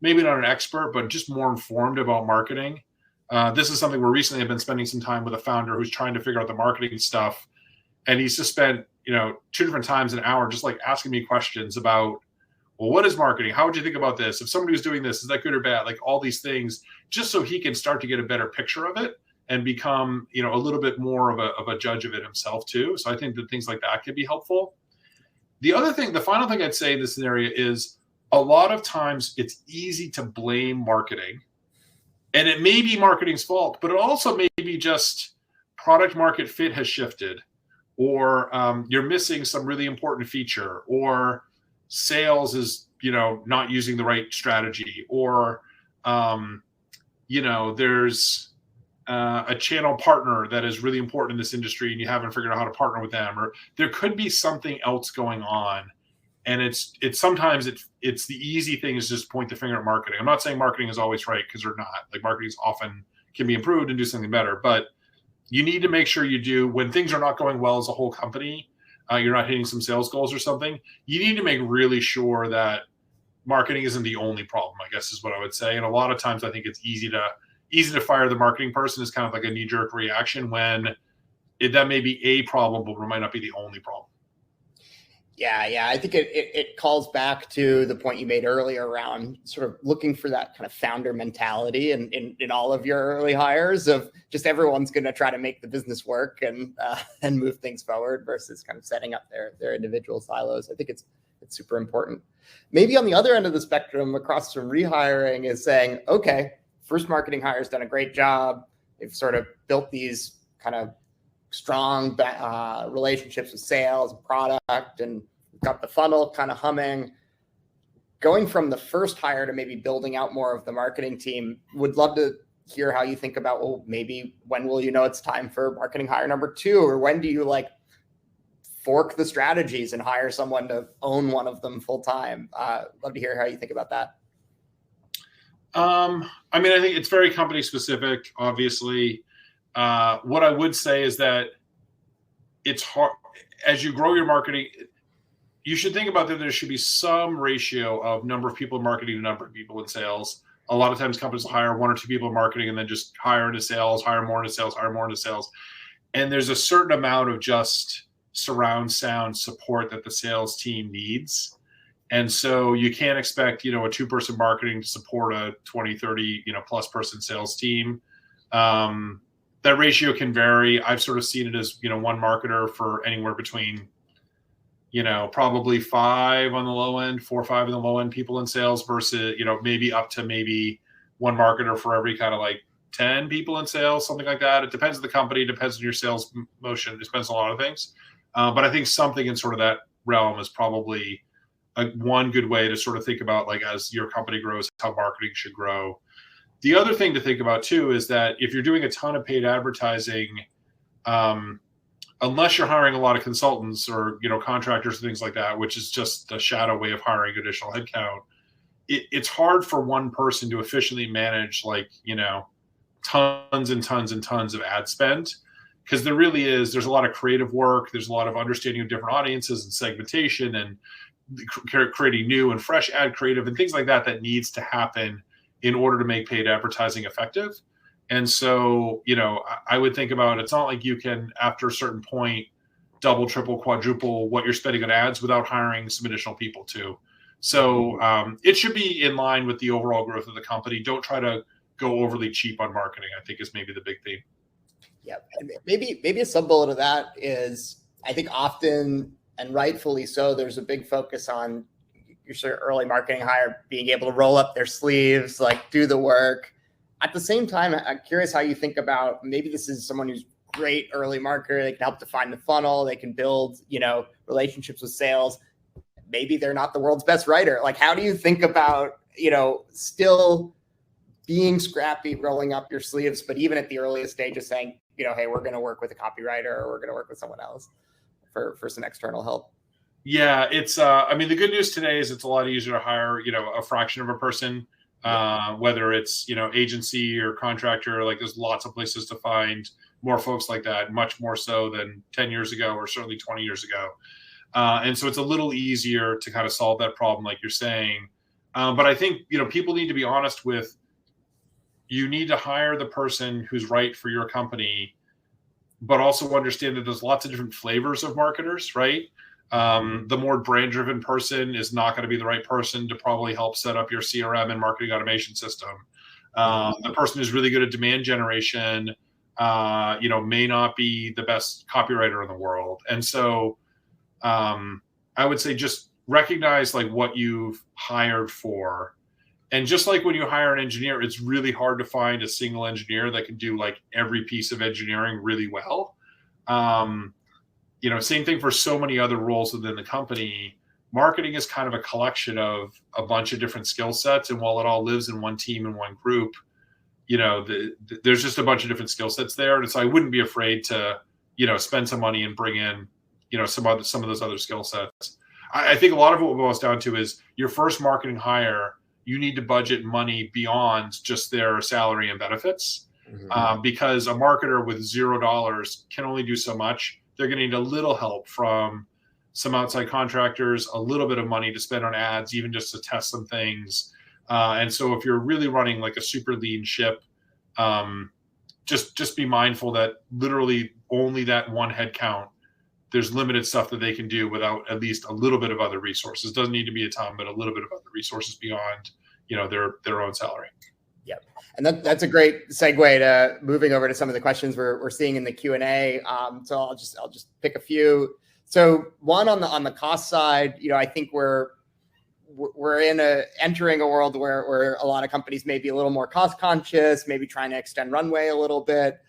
[SPEAKER 2] maybe not an expert, but just more informed about marketing. This is something where recently I've been spending some time with a founder who's trying to figure out the marketing stuff. And he's just spent, 2 different times an hour just like asking me questions about, well, what is marketing? How would you think about this? If somebody was doing this, is that good or bad? Like all these things, just so he can start to get a better picture of it and become, a little bit more of a judge of it himself too. So I think that things like that could be helpful. The final thing I'd say in this scenario is a lot of times it's easy to blame marketing, and it may be marketing's fault, but it also may be just product market fit has shifted, or you're missing some really important feature, or sales is, not using the right strategy, or, there's a channel partner that is really important in this industry and you haven't figured out how to partner with them, or there could be something else going on. And it's sometimes it's the easy thing is just point the finger at marketing. I'm not saying marketing is always right, because they're not. Like, marketing often can be improved and do something better, but you need to make sure you do, when things are not going well as a whole company, you're not hitting some sales goals or something, you need to make really sure that marketing isn't the only problem, I guess is what I would say. And a lot of times I think it's easy to fire the marketing person is kind of like a knee-jerk reaction, when that may be a problem, but it might not be the only problem.
[SPEAKER 1] Yeah. I think it calls back to the point you made earlier around sort of looking for that kind of founder mentality in all of your early hires, of just everyone's going to try to make the business work and move things forward, versus kind of setting up their individual silos. I think it's super important. Maybe on the other end of the spectrum, across from rehiring, is saying, okay, first marketing hire has done a great job. They've sort of built these kind of strong relationships with sales and product, and got the funnel kind of humming. Going from the first hire to maybe building out more of the marketing team, would love to hear how you think about, well, maybe when will it's time for marketing hire number 2, or when do you fork the strategies and hire someone to own one of them full time? Love to hear how you think about that.
[SPEAKER 2] I think it's very company specific, obviously. What I would say is that it's hard as you grow your marketing. You should think about that there should be some ratio of number of people in marketing to number of people in sales. A lot of times companies will hire 1 or 2 people in marketing and then just hire into sales, hire more into sales, hire more into sales. And there's a certain amount of just surround sound support that the sales team needs. And so you can't expect, a 2-person marketing to support a 20, 30, plus person sales team. That ratio can vary. I've sort of seen it as, 1 marketer for anywhere between, probably 5 on the low end, 4 or 5 on the low end people in sales, versus, maybe up to maybe 1 marketer for every kind of 10 people in sales, something like that. It depends on the company, it depends on your sales motion, it depends on a lot of things. But I think something in sort of that realm is probably one good way to sort of think about, as your company grows, how marketing should grow. The other thing to think about too is that if you're doing a ton of paid advertising, unless you're hiring a lot of consultants or contractors and things like that, which is just a shadow way of hiring additional headcount, it's hard for one person to efficiently manage tons and tons and tons of ad spend, because there's a lot of creative work, there's a lot of understanding of different audiences and segmentation and creating new and fresh ad creative and things like that needs to happen in order to make paid advertising effective. And so, I would think about, it's not like you can, after a certain point, double, triple, quadruple what you're spending on ads without hiring some additional people too. So it should be in line with the overall growth of the company. Don't try to go overly cheap on marketing, I think, is maybe the big theme.
[SPEAKER 1] Yeah, maybe a sub bullet of that is, I think often, and rightfully so, there's a big focus on your sort of early marketing hire being able to roll up their sleeves, do the work. At the same time, I'm curious how you think about, maybe this is someone who's great early marketer, they can help define the funnel, they can build, relationships with sales. Maybe they're not the world's best writer. How do you think about, still being scrappy, rolling up your sleeves, but even at the earliest stages saying, hey, we're going to work with a copywriter, or we're going to work with someone else for some external help?
[SPEAKER 2] Yeah, it's, the good news today is it's a lot easier to hire, a fraction of a person, whether it's, agency or contractor. There's lots of places to find more folks like that, much more so than 10 years ago, or certainly 20 years ago. And so it's a little easier to kind of solve that problem, like you're saying. But I think, people need to be honest with, you need to hire the person who's right for your company, but also understand that there's lots of different flavors of marketers, right? The more brand-driven person is not going to be the right person to probably help set up your CRM and marketing automation system. The person who's really good at demand generation, may not be the best copywriter in the world. And so I would say just recognize what you've hired for. And just like when you hire an engineer, it's really hard to find a single engineer that can do every piece of engineering really well. Same thing for so many other roles within the company. marketing is kind of a collection of a bunch of different skill sets. And while it all lives in one team and one group, there's just a bunch of different skill sets there. And so I wouldn't be afraid to, spend some money and bring in, some of those other skill sets. I think a lot of what it boils down to is your first marketing hire, you need to budget money beyond just their salary and benefits, because a marketer with $0 can only do so much. They're going to need a little help from some outside contractors, a little bit of money to spend on ads, even just to test some things. And so if you're really running like a super lean ship, just be mindful that literally only that one head count, there's limited stuff that they can do without at least a little bit of other resources. Doesn't need to be a ton, but a little bit of other resources beyond, their own salary.
[SPEAKER 1] Yep. And that's a great segue to moving over to some of the questions we're seeing in the Q&A. So I'll just pick a few. So one on the cost side, I think we're entering a world where a lot of companies may be a little more cost conscious, maybe trying to extend runway a little bit.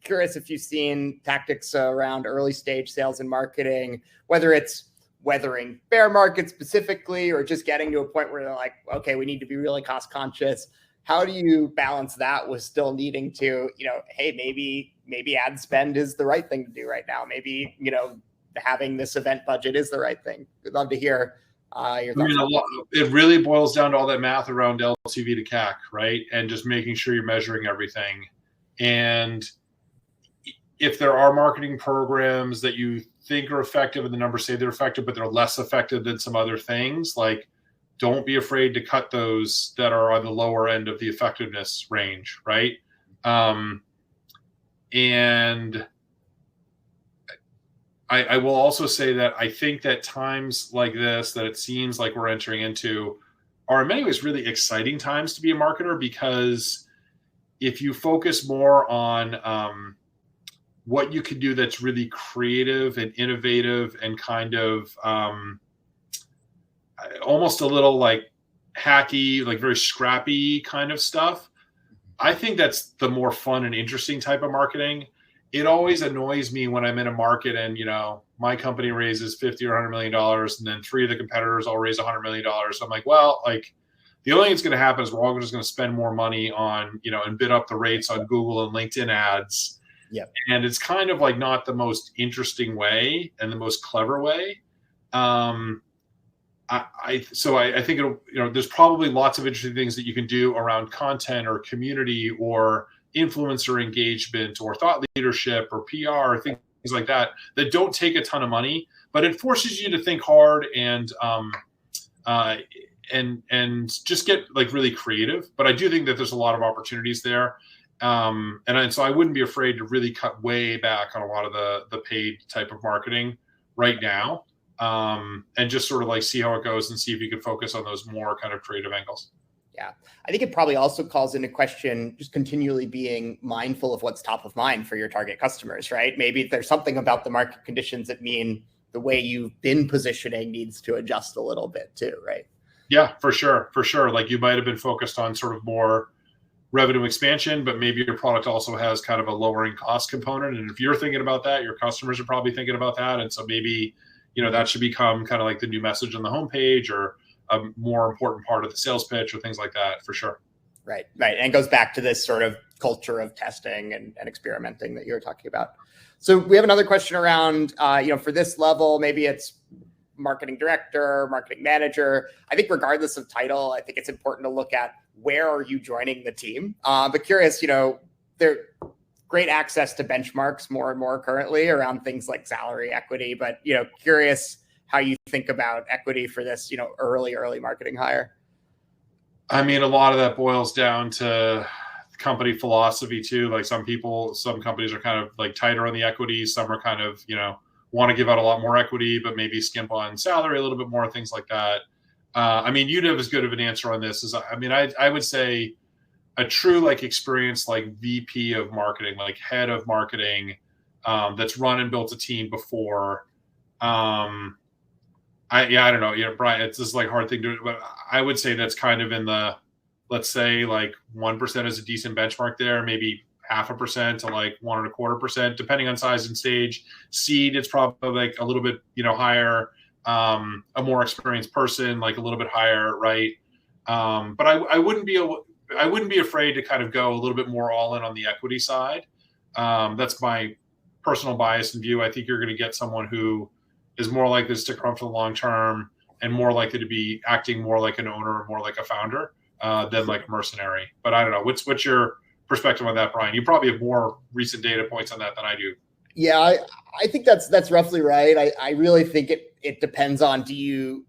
[SPEAKER 1] Curious if you've seen tactics around early stage sales and marketing, whether it's weathering bear market specifically, or just getting to a point where they're like, okay, we need to be really cost conscious. How do you balance that with still needing to, hey, maybe ad spend is the right thing to do right now. Maybe, having this event budget is the right thing. We'd love to hear your thoughts.
[SPEAKER 2] It really boils down to all that math around LTV to CAC, right? And just making sure you're measuring everything. And if there are marketing programs that you think are effective and the numbers say they're effective, but they're less effective than some other things, like don't be afraid to cut those that are on the lower end of the effectiveness range, right? And I will also say that I think that times like this, that it seems like we're entering into, are in many ways really exciting times to be a marketer, because if you focus more on what you can do that's really creative and innovative and kind of almost a little like hacky, like very scrappy kind of stuff, I think that's the more fun and interesting type of marketing. It always annoys me when I'm in a market and, my company raises $50 or $100 million and then 3 of the competitors all raise $100 million. So I'm like, well, like the only thing that's going to happen is we're all just going to spend more money on, and bid up the rates on Google and LinkedIn ads.
[SPEAKER 1] Yep.
[SPEAKER 2] And it's kind of like not the most interesting way and the most clever way. I think it'll, there's probably lots of interesting things that you can do around content or community or influencer engagement or thought leadership or PR or things like that don't take a ton of money, but it forces you to think hard and just get like really creative. But I do think that there's a lot of opportunities there. And so I wouldn't be afraid to really cut way back on a lot of the paid type of marketing right now, and just sort of like see how it goes and see if you can focus on those more kind of creative angles.
[SPEAKER 1] Yeah. I think it probably also calls into question just continually being mindful of what's top of mind for your target customers, right? Maybe there's something about the market conditions that mean the way you've been positioning needs to adjust a little bit too, right?
[SPEAKER 2] Yeah, for sure. For sure. Like you might've been focused on sort of more revenue expansion, but maybe your product also has kind of a lowering cost component. And if you're thinking about that, your customers are probably thinking about that. And so maybe, that should become kind of like the new message on the homepage or a more important part of the sales pitch or things like that, for sure.
[SPEAKER 1] Right. And it goes back to this sort of culture of testing and experimenting that you were talking about. So we have another question around, for this level, maybe it's marketing director, marketing manager. I think regardless of title, I think it's important to look at where are you joining the team? But curious, there great access to benchmarks more and more currently around things like salary, equity, but, curious how you think about equity for this, early marketing hire.
[SPEAKER 2] I mean, a lot of that boils down to company philosophy too. Like some companies are kind of like tighter on the equity. Some are kind of, want to give out a lot more equity, but maybe skimp on salary a little bit more, things like that. You'd have as good of an answer on this as, I would say a true like experience, like VP of marketing, like head of marketing, that's run and built a team before. I don't know. Brian, it's just like hard thing to do, but I would say that's kind of in the, let's say like 1% is a decent benchmark there, maybe 0.5% to like 1.25%, depending on size and stage. Seed, it's probably like a little bit, higher. a more experienced person, like a little bit higher, right? But I wouldn't be afraid to kind of go a little bit more all in on the equity side. That's my personal bias and view. I think you're going to get someone who is more likely to stick around for the long term and more likely to be acting more like an owner or more like a founder than like a mercenary. But I don't know. What's your perspective on that, Brian? You probably have more recent data points on that than I do.
[SPEAKER 1] Yeah, I think that's roughly right. I really think it depends on do you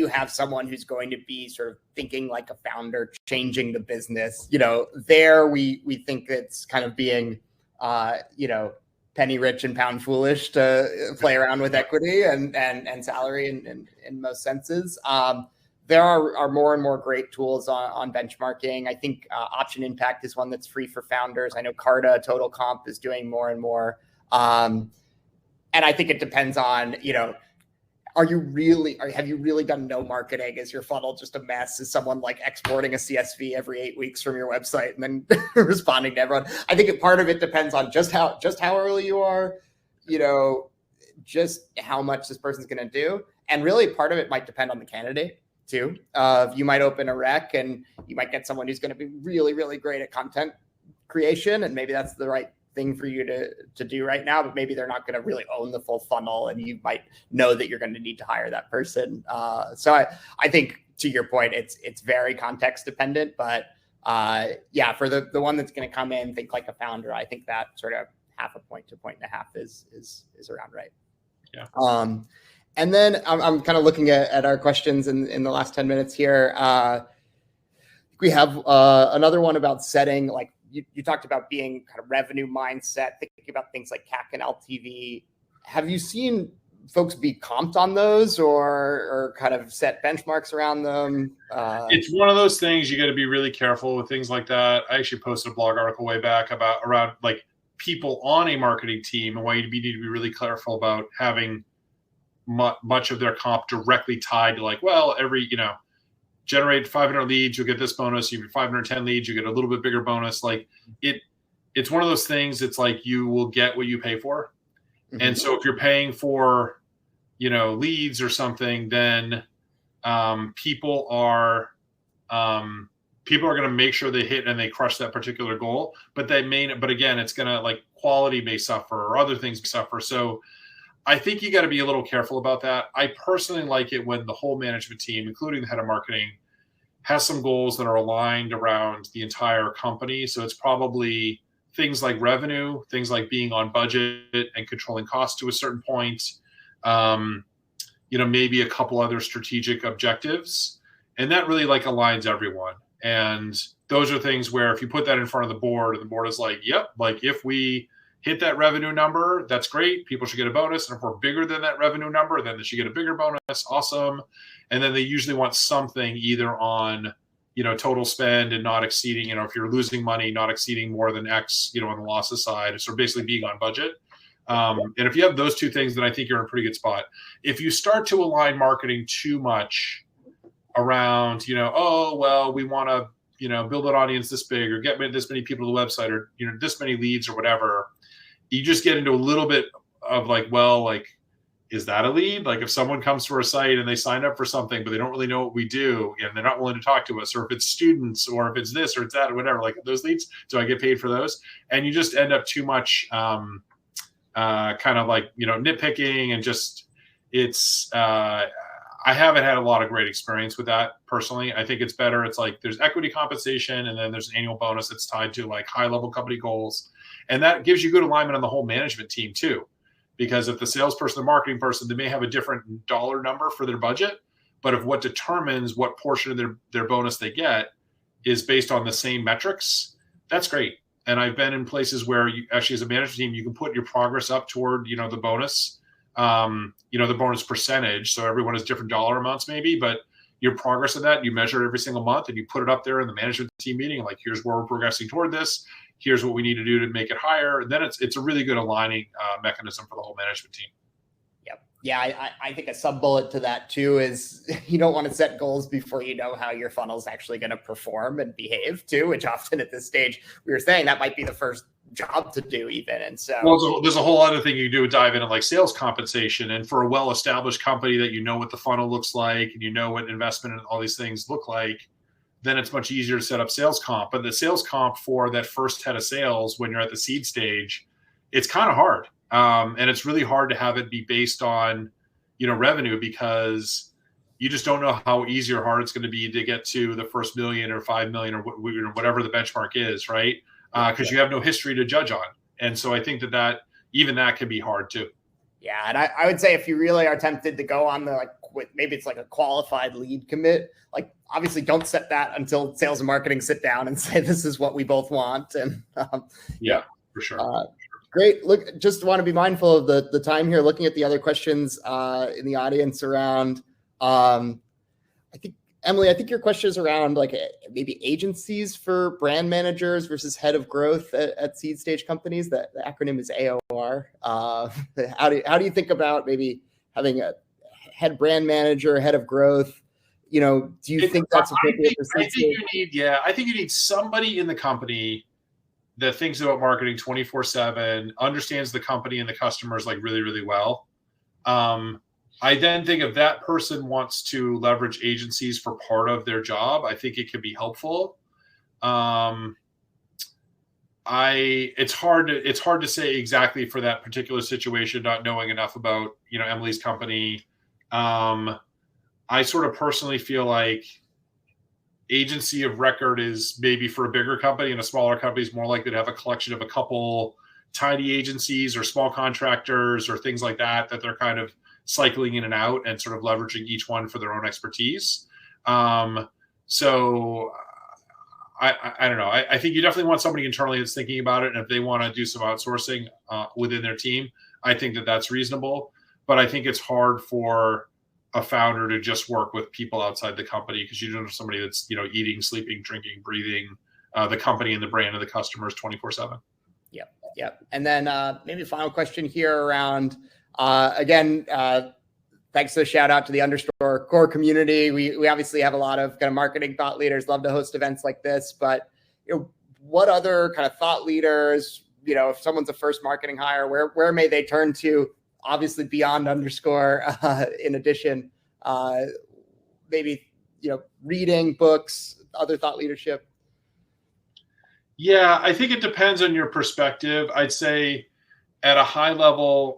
[SPEAKER 1] have someone who's going to be sort of thinking like a founder, changing the business? There we think it's kind of being penny rich and pound foolish to play around with equity and salary in most senses. There are more and more great tools on benchmarking. I think Option Impact is one that's free for founders. I know Carta, Total Comp is doing more and more. And I think it depends on, have you really done no marketing? Is your funnel just a mess? Is someone like exporting a CSV every 8 weeks from your website and then responding to everyone? I think part of it depends on just how early you are, just how much this person's going to do. And really part of it might depend on the candidate too. You might open a rec and you might get someone who's going to be really, really great at content creation. And maybe that's the right thing for you to do right now, but maybe they're not going to really own the full funnel and you might know that you're going to need to hire that person. So I think to your point, it's very context dependent, but for the one that's going to come in, think like a founder, I think that sort of 0.5 point to 1.5 points is around right.
[SPEAKER 2] Yeah.
[SPEAKER 1] And then I'm kind of looking at our questions in the last 10 minutes here. We have another one about setting, like you talked about being kind of revenue mindset, thinking about things like CAC and LTV. Have you seen folks be comped on those or kind of set benchmarks around them?
[SPEAKER 2] It's one of those things you got to be really careful with things like that. I actually posted a blog article way back around like people on a marketing team and why you need to be really careful about having much of their comp directly tied to like, well, every, generate 500 leads, you'll get this bonus. You get 510 leads, you get a little bit bigger bonus. Like it's one of those things. It's like you will get what you pay for. Mm-hmm. And so if you're paying for, leads or something, then people are going to make sure they hit and they crush that particular goal. But again, it's going to like quality may suffer or other things may suffer. So I think you got to be a little careful about that. I personally like it when the whole management team, including the head of marketing, has some goals that are aligned around the entire company. So it's probably things like revenue, things like being on budget and controlling costs to a certain point, maybe a couple other strategic objectives. And that really like aligns everyone. And those are things where if you put that in front of the board and the board is like, yep, like if we hit that revenue number, that's great. People should get a bonus. And if we're bigger than that revenue number, then they should get a bigger bonus. Awesome. And then they usually want something either on, total spend and not exceeding, if you're losing money, not exceeding more than X, on the losses side. So basically being on budget. And if you have those two things, then I think you're in a pretty good spot. If you start to align marketing too much around, we want to, build an audience this big or get this many people to the website or, this many leads or whatever, you just get into a little bit of like, well, like, is that a lead? Like if someone comes to our site and they sign up for something, but they don't really know what we do and they're not willing to talk to us, or if it's students or if it's this or it's that or whatever, like those leads, do I get paid for those? And you just end up too much kind of like, nitpicking and just it's, I haven't had a lot of great experience with that personally. I think it's better. It's like there's equity compensation and then there's an annual bonus that's tied to like high level company goals. And that gives you good alignment on the whole management team too. Because if the salesperson, the marketing person, they may have a different dollar number for their budget, but if what determines what portion of their bonus they get is based on the same metrics, that's great. And I've been in places where you actually as a management team, you can put your progress up toward, the bonus, the bonus percentage. So everyone has different dollar amounts maybe, but your progress of that, you measure it every single month and you put it up there in the management team meeting. Like, here's where we're progressing toward this. Here's what we need to do to make it higher. And then it's a really good aligning mechanism for the whole management team.
[SPEAKER 1] Yep. Yeah, I think a sub bullet to that too is you don't want to set goals before you know how your funnel is actually going to perform and behave too, which often at this stage we were saying that might be the first job to do even. And so,
[SPEAKER 2] well, there's a whole other thing you do dive into, like sales compensation. And for a well-established company that you know what the funnel looks like and you know what investment and all these things look like, then it's much easier to set up sales comp. But the sales comp for that first head of sales when you're at the seed stage, it's kind of hard. And it's really hard to have it be based on, revenue, because you just don't know how easy or hard it's going to be to get to the first million or 5 million or whatever the benchmark is, right? Because you have no history to judge on. And so I think that even that can be hard too.
[SPEAKER 1] Yeah, and I would say if you really are tempted to go on the maybe it's like a qualified lead commit, like obviously don't set that until sales and marketing sit down and say this is what we both want. And
[SPEAKER 2] yeah, for sure.
[SPEAKER 1] Great. Look, just want to be mindful of the time here, looking at the other questions in the audience around, I think, Emily, your question is around like maybe agencies for brand managers versus head of growth at seed stage companies. The acronym is AOR. How do you think about maybe having a head brand manager, head of growth? Do you think that's appropriate for seed stage?
[SPEAKER 2] I think you need somebody in the company that thinks about marketing 24/7, understands the company and the customers like really, really well. I then think if that person wants to leverage agencies for part of their job, I think it can be helpful. It's hard to say exactly for that particular situation, not knowing enough about, Emily's company. I sort of personally feel like agency of record is maybe for a bigger company, and a smaller company is more likely to have a collection of a couple tiny agencies or small contractors or things like that they're kind of cycling in and out and sort of leveraging each one for their own expertise. So I don't know. I think you definitely want somebody internally that's thinking about it. And if they want to do some outsourcing within their team, I think that's reasonable. But I think it's hard for a founder to just work with people outside the company, because you don't have somebody that's, eating, sleeping, drinking, breathing the company and the brand of the customers 24/7.
[SPEAKER 1] Yep. And then maybe a final question here around, again, thanks to the shout out to the Underscore core community. We obviously have a lot of kind of marketing thought leaders, love to host events like this, but what other kind of thought leaders, if someone's a first marketing hire, where may they turn to? Obviously beyond Underscore, in addition, maybe, reading books, other thought leadership.
[SPEAKER 2] Yeah, I think it depends on your perspective. I'd say at a high level,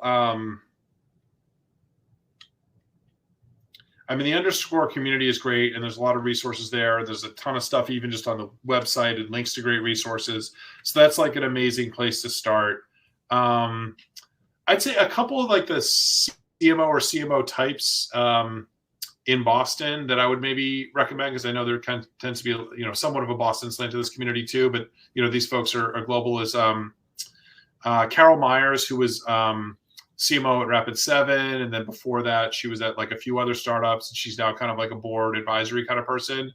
[SPEAKER 2] the Underscore community is great, and there's a lot of resources there. There's a ton of stuff even just on the website and links to great resources. So that's like an amazing place to start. I'd say a couple of like the CMO or CMO types in Boston that I would maybe recommend, because I know there tends to be somewhat of a Boston slant to this community too, but these folks are global. Is Carol Myers, who was CMO at Rapid7, and then before that she was at like a few other startups, and she's now kind of like a board advisory kind of person.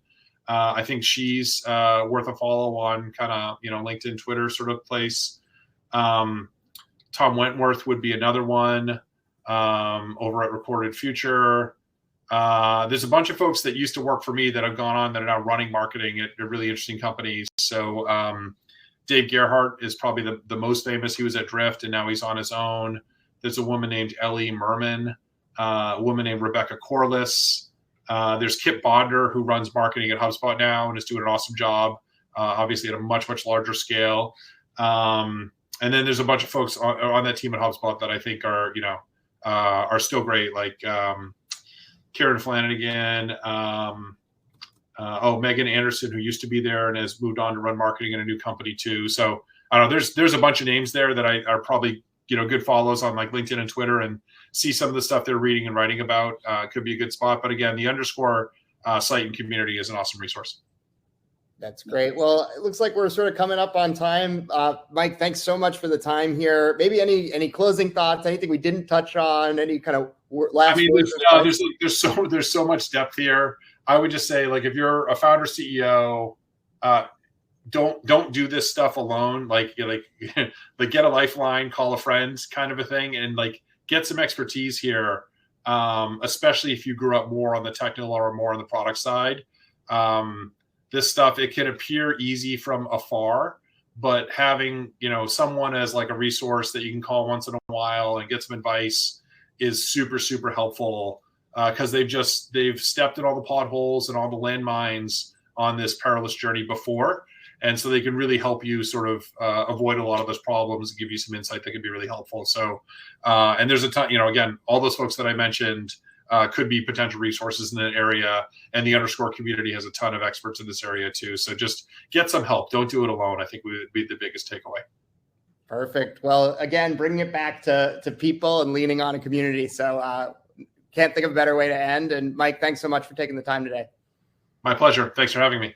[SPEAKER 2] I think she's worth a follow on kind of LinkedIn, Twitter sort of place. Tom Wentworth would be another one over at Recorded Future. There's a bunch of folks that used to work for me that have gone on that are now running marketing at really interesting companies. So Dave Gerhardt is probably the most famous. He was at Drift and now he's on his own. There's a woman named Ellie Merman, a woman named Rebecca Corliss. There's Kip Bodner, who runs marketing at Hubspot now and is doing an awesome job, obviously at a much, much larger scale. And then there's a bunch of folks on that team at HubSpot that I think are still great, like Karen Flanagan, Megan Anderson, who used to be there and has moved on to run marketing in a new company too. So I don't know, there's a bunch of names there that are probably good follows on like LinkedIn and Twitter, and see some of the stuff they're reading and writing about. Could be a good spot. But again, the Underscore site and community is an awesome resource.
[SPEAKER 1] That's great. Well, it looks like we're sort of coming up on time. Mike, thanks so much for the time here. Maybe any closing thoughts, anything we didn't touch on, any kind of last words?
[SPEAKER 2] There's so much depth here. I would just say, like, if you're a founder CEO, don't do this stuff alone. Like get a lifeline, call a friend kind of a thing, and like get some expertise here. especially if you grew up more on the technical or more on the product side. This stuff, it can appear easy from afar, but having, someone as like a resource that you can call once in a while and get some advice is super, super helpful, because they've stepped in all the potholes and all the landmines on this perilous journey before. And so they can really help you sort of avoid a lot of those problems and give you some insight that can be really helpful. So, and there's a ton, again, all those folks that I mentioned could be potential resources in that area. And the Underscore community has a ton of experts in this area too. So just get some help. Don't do it alone, I think would be the biggest takeaway.
[SPEAKER 1] Perfect. Well, again, bringing it back to people and leaning on a community. So can't think of a better way to end. And Mike, thanks so much for taking the time today.
[SPEAKER 2] My pleasure. Thanks for having me.